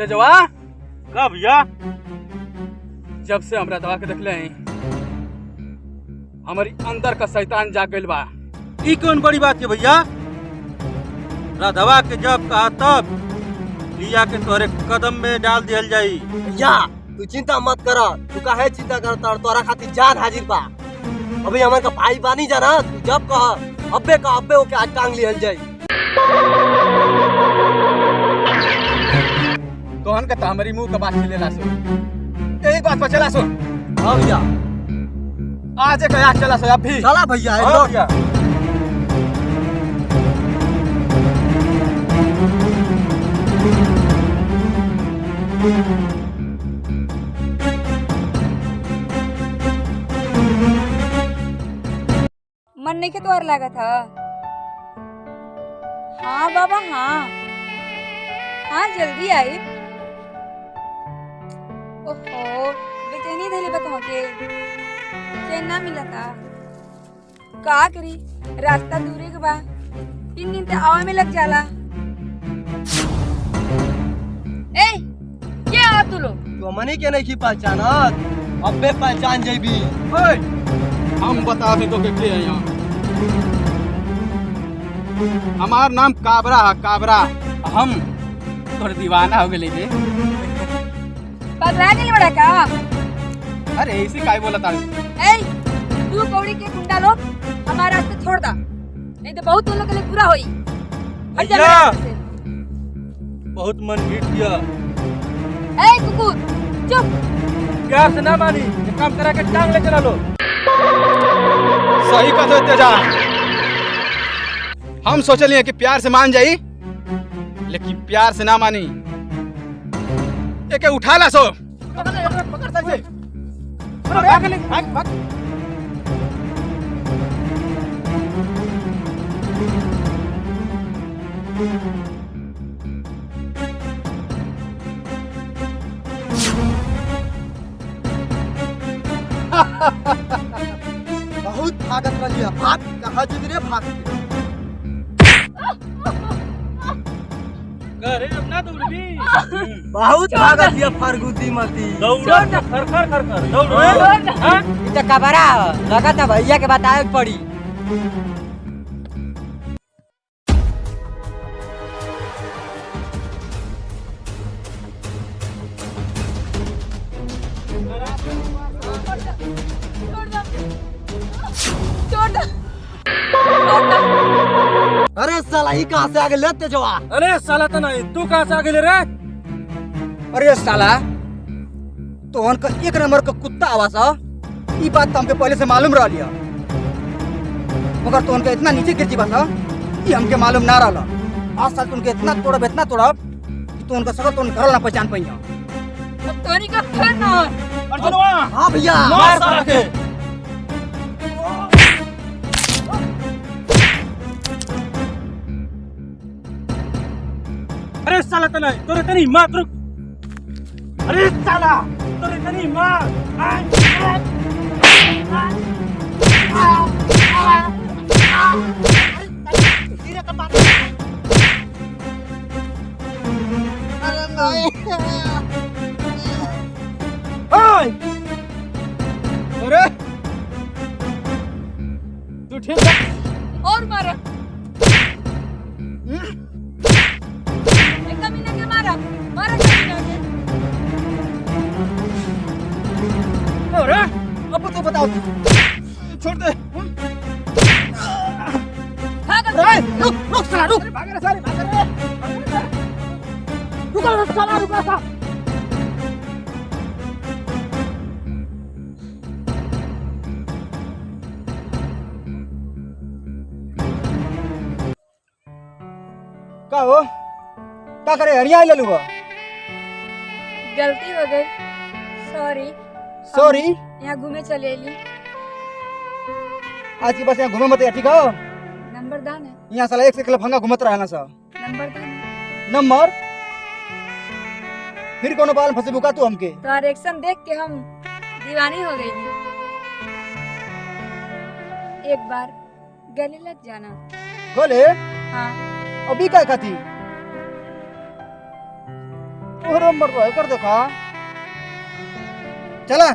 तेजवा का भैया? जब से हमरा दवा के देखले हैं हमारी अंदर का शैतान जाग गइल बा। ई कौन बड़ी बात है भैया? राधवा के जब कहा तब लिया के तोरे कदम में डाल दियल जाई। भैया तू चिंता मत कर, तू काहे चिंता करता? तोरा खातिर जान हाजिर बा। अभी हमार का भाई बानी जाना, तू जब कह अब्बे ओके आज टांग लिहल जाई। तोहन का हमारी मुंह का बात चलेला सो, यही बात पर चला सो। हाँ भैया, आज का याद चला सो अभी। चला भैया। हाँ भैया। मन नहीं के तोहर लगा था? हाँ बाबा हाँ हाँ जल्दी आई। ओहो बेचैनी धैले बा तुमके, चैन ना मिला था। का करी, रास्ता दूरे के बा, 3 दिन ते आवे में लग जाला। ए क्या आ तू लोग? तो मनी के नहीं की पहचानत, अब्बे पहचान जेबी। हम बता दे तो के है यहाँ। हमार नाम काबरा है, काबरा। हम तोर दीवाना हो गए रे। पगला गई बड़ा का? अरे ऐसे काय बोला तारू? ए तू कौड़ी के गुंडा लोग हमारा रास्ता छोड़ दा, नहीं तो बहुत उन लोग के लिए बुरा होई। हट जा भैया! मेरे रास्ते से। बहुत मन हिट दिया। ए कुकुर चुप। प्यार से ना मानी, ये काम करा के टांग ले चला लो। सही कथो तेजा। हम सोचलिए कि प्यार से मान जाई, लेकिन प्यार से ना मानी। एके उठा ला सो। पकड़ से। भाग। बहुत भागत रहिया, भाग कहाँ जी रे भाग। अरे अब ना दौड़बी। बहुत भागत या फरगुदी मती। दौड़ खर दौड़। हां ई त कबरा लगा था भैया के बताए के पड़ी। छोड़ दो। अरे साला ही कहाँ से आगे लेते जवा? अरे साला तो नहीं, तू कहां से आ गेले रे? अरे साला तोहन का 1 नंबर का कुत्ता आवाज है। ई बात तो हमके पहले से मालूम रह लिया, मगर तोहन का इतना नीचे गिर जीवा था ई हमके मालूम ना रहला। आज साल तुमके इतना तोड़ब कि तोहन का सगल तोहन घर ना पहचान पाइया। अब तोरी का फिर ना। अर्जुनवा हाँ भैया। मार साला के। अरे साला तो नहीं, तोरे तनी मार रुक। अरे साला तोरे तनी मार। अरे तू ठीक है? और मारा। एक कमीने के मारा कमीने के। अरे अब तो बताओ, छोड़ दे। भाग रुक साला रुक। भाग रे साले, भाग रे। रुक साला रुक सा। का हो का करे हरिया ले लूगा? गलती हो गई, सॉरी। सॉरी? यहाँ घूमे चले अली। आज की बस यहाँ घूमे मत है, ठीक है? नंबर दान है, यहाँ साला एक से लफंगा घूमत रहना सा। नंबर दान है। नंबर फिर कोनो बाल फंसे बुका तू हमके? तो रिएक्शन देख के हम दीवानी हो गई थी। एक बार गले लग जाना। बोले हाँ अभी क्या खाती? ओहरो मर्द है कर देखा चला